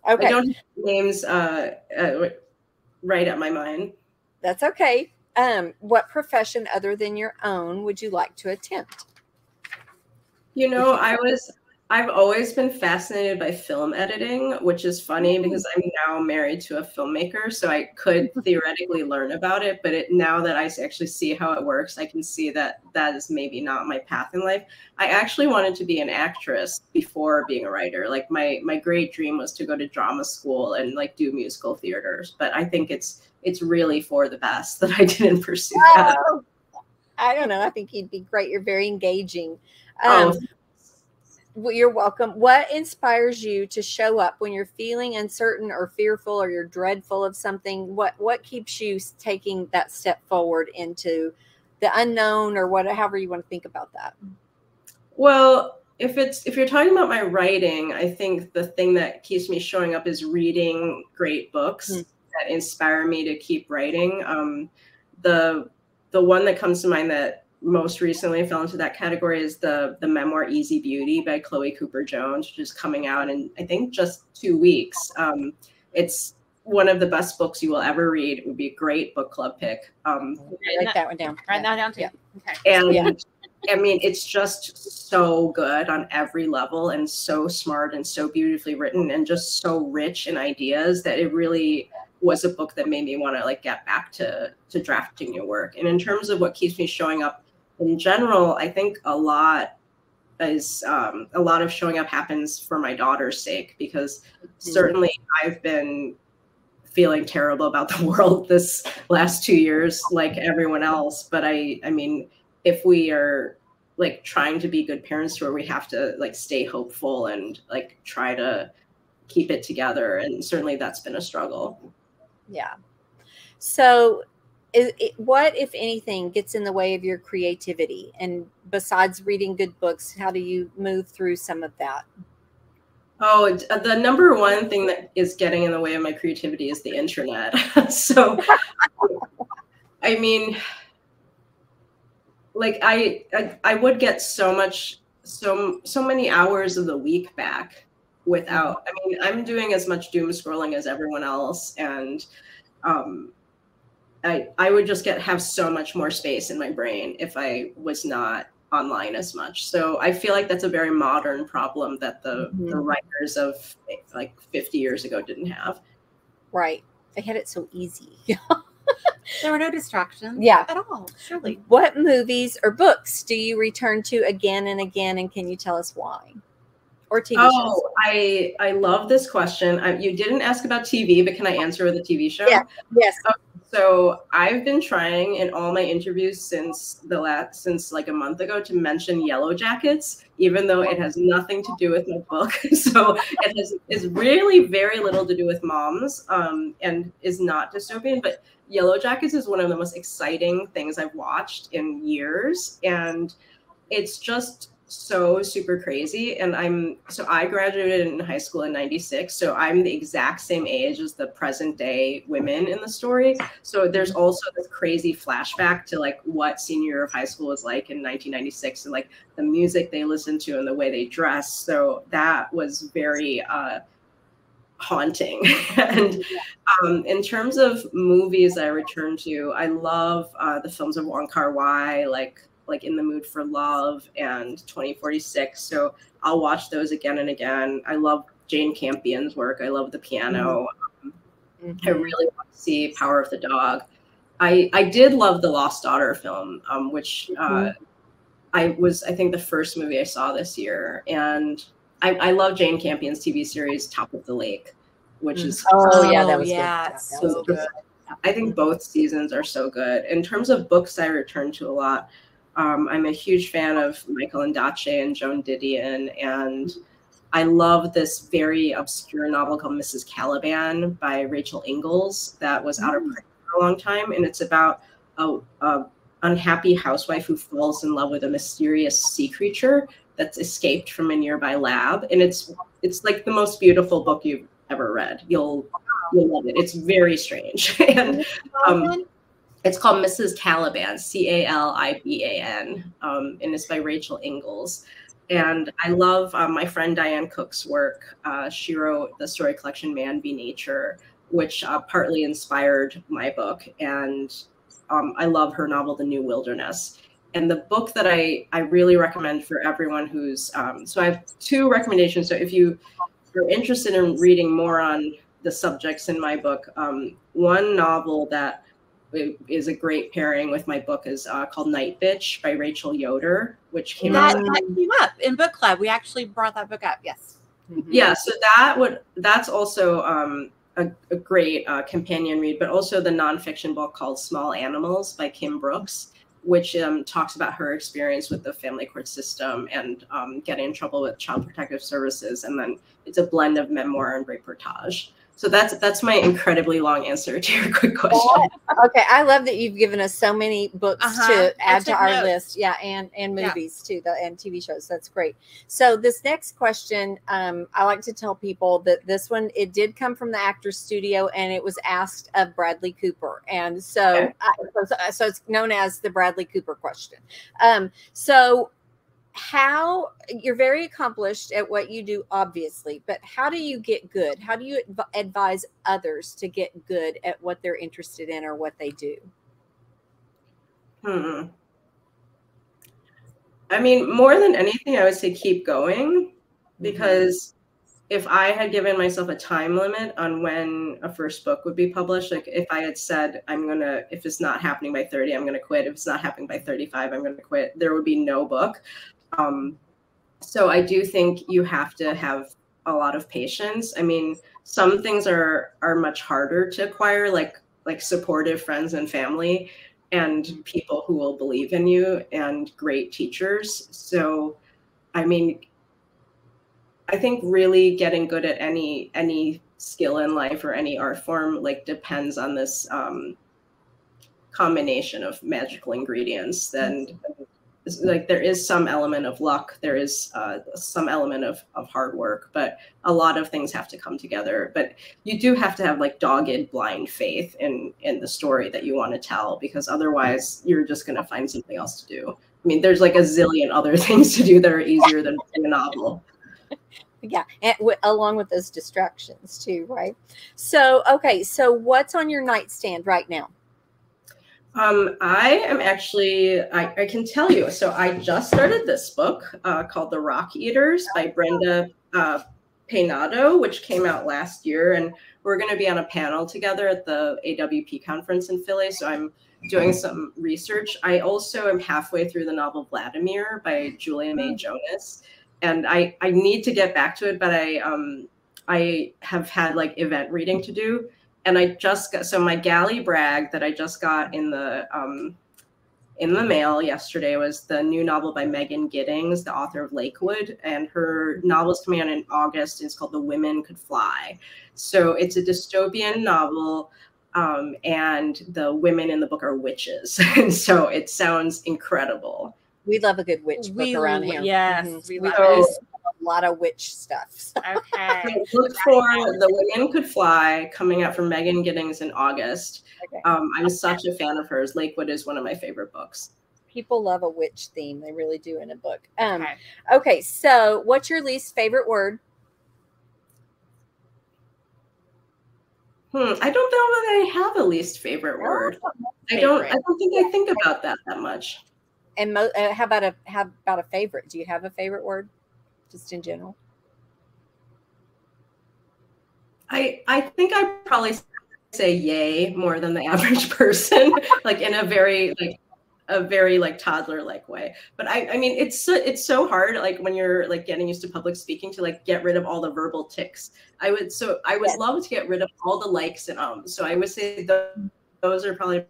Okay. I don't have names right at my mind. That's okay. What profession other than your own would you like to attempt? I've always been fascinated by film editing, which is funny because I'm now married to a filmmaker, so I could theoretically learn about it. But now that I actually see how it works, I can see that is maybe not my path in life. I actually wanted to be an actress before being a writer. Like my great dream was to go to drama school and like do musical theaters. But I think it's really for the best that I didn't pursue that. I don't know. I think you'd be great. You're very engaging. Well, you're welcome. What inspires you to show up when you're feeling uncertain or fearful or you're dreadful of something? What keeps you taking that step forward into the unknown, or however you want to think about that? Well, if you're talking about my writing, I think the thing that keeps me showing up is reading great books that inspire me to keep writing. The one that comes to mind that most recently fell into that category is the memoir Easy Beauty by Chloe Cooper Jones, which is coming out in I think just 2 weeks. It's one of the best books you will ever read. It would be a great book club pick. Write that one down. Write that down too. Yeah. Okay. And I mean, it's just so good on every level and so smart and so beautifully written and just so rich in ideas that it really was a book that made me want to like get back to drafting new work. And in terms of what keeps me showing up in general, I think a lot of showing up happens for my daughter's sake, because certainly I've been feeling terrible about the world this last 2 years, like everyone else. But I mean, if we are like trying to be good parents to her, we have to like stay hopeful and like try to keep it together. And certainly that's been a struggle. Yeah. So what, if anything, gets in the way of your creativity? And besides reading good books, how do you move through some of that? Oh, the number one thing that is getting in the way of my creativity is the internet. So, I mean, like I would get so many hours of the week back without, I mean, I'm doing as much doom scrolling as everyone else. And, I would just have so much more space in my brain if I was not online as much. So I feel like that's a very modern problem that the writers of like 50 years ago didn't have. Right. They had it so easy. There were no distractions at all, surely. What movies or books do you return to again and again, and can you tell us why? Or TV shows? I love this question. You didn't ask about TV, but can I answer with a TV show? Yeah. Yes. So I've been trying in all my interviews since like a month ago to mention Yellow Jackets, even though it has nothing to do with my book. So it's really very little to do with moms, and is not dystopian. But Yellow Jackets is one of the most exciting things I've watched in years, and it's just so super crazy. And I graduated in high school in 96. So I'm the exact same age as the present day women in the story. So there's also this crazy flashback to like what senior year of high school was like in 1996 and like the music they listened to and the way they dress. So that was very haunting. And in terms of movies I return to, I love the films of Wong Kar-wai, like In the Mood for Love and 2046. So I'll watch those again and again. I love Jane Campion's work. I love The Piano. I really want to see Power of the Dog. I did love the Lost Daughter film, which I think the first movie I saw this year. And I love Jane Campion's TV series Top of the Lake, which is that was good. So good. I think both seasons are so good. In terms of books I return to a lot, I'm a huge fan of Michael Ondaatje and Joan Didion, and I love this very obscure novel called Mrs. Caliban by Rachel Ingalls that was out of print for a long time, and it's about a unhappy housewife who falls in love with a mysterious sea creature that's escaped from a nearby lab, and it's like the most beautiful book you've ever read. You'll love it. It's very strange. And it's called Mrs. Caliban, Caliban, and it's by Rachel Ingalls. And I love my friend Diane Cook's work. She wrote the story collection Man v. Nature, which partly inspired my book. And I love her novel, The New Wilderness. And the book that I really recommend for everyone who's, so I have two recommendations. So if you are interested in reading more on the subjects in my book, one novel that is a great pairing with my book is called Night Bitch by Rachel Yoder, which came out. That came up in book club. We actually brought that book up. Yes. Yeah. So that's also a great companion read, but also the nonfiction book called Small Animals by Kim Brooks, which talks about her experience with the family court system and getting in trouble with Child Protective Services. And then it's a blend of memoir and reportage. So that's my incredibly long answer to your quick question. Okay, I love that you've given us so many books to add to our list. Yeah, and movies too, and TV shows. That's great. So this next question, I like to tell people that this one, it did come from the Actors Studio, and it was asked of Bradley Cooper, and so so it's known as the Bradley Cooper question. So how you're very accomplished at what you do, obviously, but how do you get good? How do you advise others to get good at what they're interested in or what they do? I mean, more than anything, I would say keep going, because if I had given myself a time limit on when a first book would be published, like if I had said, if it's not happening by 30, I'm going to quit. If it's not happening by 35, I'm going to quit. There would be no book. So I do think you have to have a lot of patience. I mean, some things are much harder to acquire, like supportive friends and family and people who will believe in you and great teachers. So, I mean, I think really getting good at any skill in life or any art form, like, depends on this combination of magical ingredients. And like, there is some element of luck, there is some element of hard work, but a lot of things have to come together. But you do have to have like dogged, blind faith in the story that you want to tell, because otherwise you're just going to find something else to do. I mean, there's like a zillion other things to do that are easier than a novel. Yeah, and along with those distractions too, right? So, okay, so what's on your nightstand right now? I am actually, I can tell you. So I just started this book called The Rock Eaters by Brenda Peinado, which came out last year. And we're going to be on a panel together at the AWP conference in Philly. So I'm doing some research. I also am halfway through the novel Vladimir by Julia May Jonas. And I need to get back to it, but I have had like event reading to do. And I just got, so my galley brag that I just got in the mail yesterday was the new novel by Megan Giddings, the author of Lakewood, and her novel's coming out in August. It's called The Women Could Fly. So it's a dystopian novel, and the women in the book are witches, and so it sounds incredible. We love a good witch book around here. Yes, we love We it. a lot of witch stuff. So. Okay. Look for The Women Could Fly, coming out from Megan Giddings in August. Okay. I'm such a fan of hers. Lakewood is one of my favorite books. People love a witch theme. They really do in a book. Okay. Okay, so what's your least favorite word? I don't know that I have a least favorite word. I don't think I think about that much. And how about a favorite? Do you have a favorite word, just in general? I think I probably say yay more than the average person, like in a very toddler-like way. But I mean, it's so hard, like when you're like getting used to public speaking, to like get rid of all the verbal tics. I would love to get rid of all the likes and ums. So I would say those are probably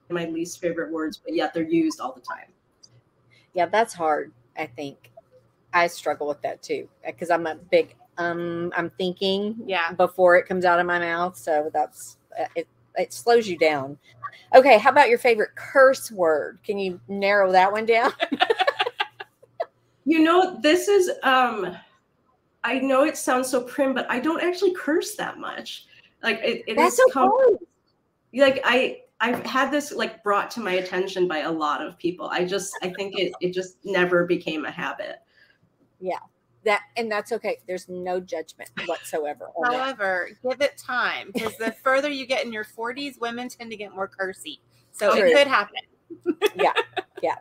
my least favorite words, but yet they're used all the time. Yeah, that's hard. I think I struggle with that too, because I'm a big I'm thinking before it comes out of my mouth, so that's it slows you down. Okay, how about your favorite curse word? Can you narrow that one down? This is I know it sounds so prim, but I don't actually curse that much. Like that's okay. Like I've had this like brought to my attention by a lot of people. I think it just never became a habit. Yeah. That's okay. There's no judgment whatsoever. However, give it time, because the further you get in your 40s, women tend to get more cursy. So it could happen. Yeah.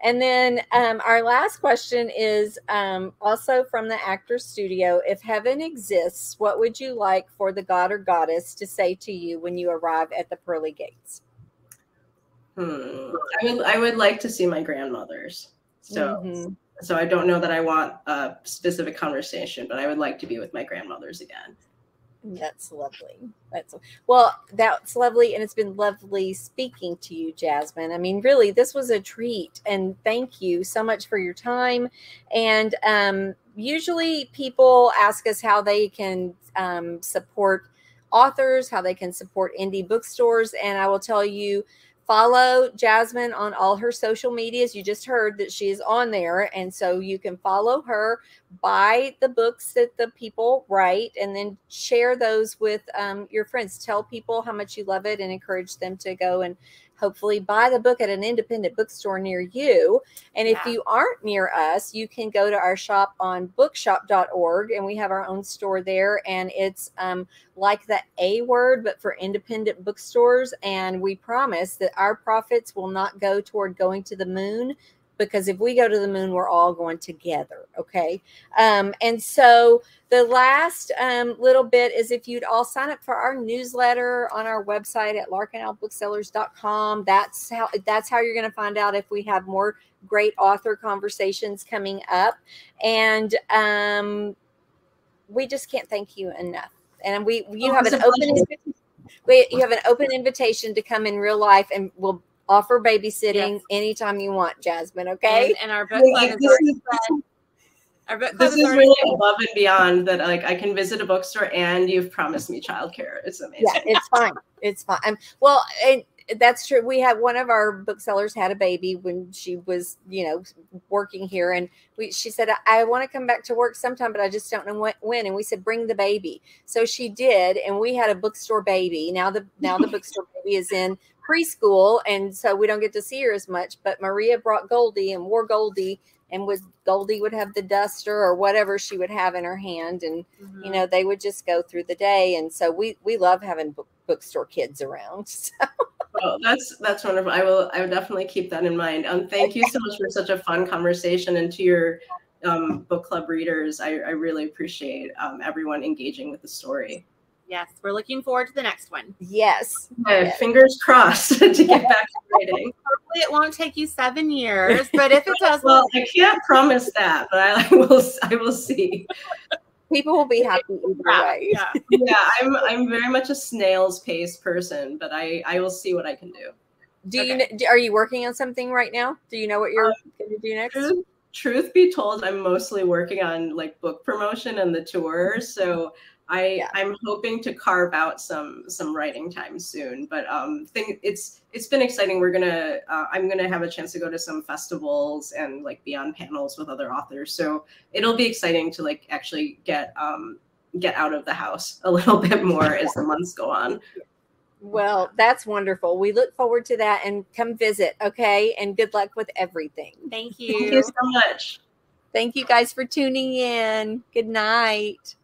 And then our last question is also from the Actors Studio. If heaven exists, what would you like for the god or goddess to say to you when you arrive at the pearly gates? I would like to see my grandmothers. So I don't know that I want a specific conversation, but I would like to be with my grandmothers again. That's lovely. That's lovely. And it's been lovely speaking to you, Jasmine. I mean, really, this was a treat. And thank you so much for your time. And usually people ask us how they can support authors, how they can support indie bookstores. And I will tell you, follow Jasmine on all her social medias. You just heard that she is on there. And so you can follow her, buy the books that the people write, and then share those with your friends. Tell people how much you love it and encourage them to go and hopefully buy the book at an independent bookstore near you. And if you aren't near us, you can go to our shop on bookshop.org, and we have our own store there. And it's like the A word, but for independent bookstores. And we promise that our profits will not go toward going to the moon, because if we go to the moon, we're all going together. Okay. And so the last little bit is, if you'd all sign up for our newsletter on our website at larkandowlbooksellers.com. That's how you're going to find out if we have more great author conversations coming up. And we just can't thank you enough. And you have an open invitation to come in real life, and we'll offer babysitting anytime you want, Jasmine. Okay. And our book club this is really above and beyond that. Like, I can visit a bookstore and you've promised me childcare. It's amazing. Yeah, it's fine. It's fine. Well, and that's true. We had one of our booksellers had a baby when she was, working here, and she said, I want to come back to work sometime, but I just don't know when. And we said, bring the baby. So she did, and we had a bookstore baby. Now the bookstore baby is in preschool, and so we don't get to see her as much. But Maria brought Goldie and wore Goldie, and Goldie would have the duster or whatever she would have in her hand, and they would just go through the day. And so we love having bookstore kids around. So. Well, that's wonderful. I will definitely keep that in mind. Thank you so much for such a fun conversation, and to your book club readers, I really appreciate everyone engaging with the story. Yes, we're looking forward to the next one. Yes. Fingers crossed to get back to writing. Hopefully it won't take you 7 years, but if it does, well, I can't promise that, but I will see. People will be happy either way. Yeah, I'm very much a snail's pace person, but I will see what I can do. Are you working on something right now? Do you know what you're going to do next? Truth be told, I'm mostly working on like book promotion and the tour. So I'm hoping to carve out some writing time soon, but it's been exciting. I'm gonna have a chance to go to some festivals and like be on panels with other authors. So it'll be exciting to like actually get out of the house a little bit more as the months go on. Well, that's wonderful. We look forward to that, and come visit, okay? And good luck with everything. Thank you. Thank you so much. Thank you guys for tuning in. Good night.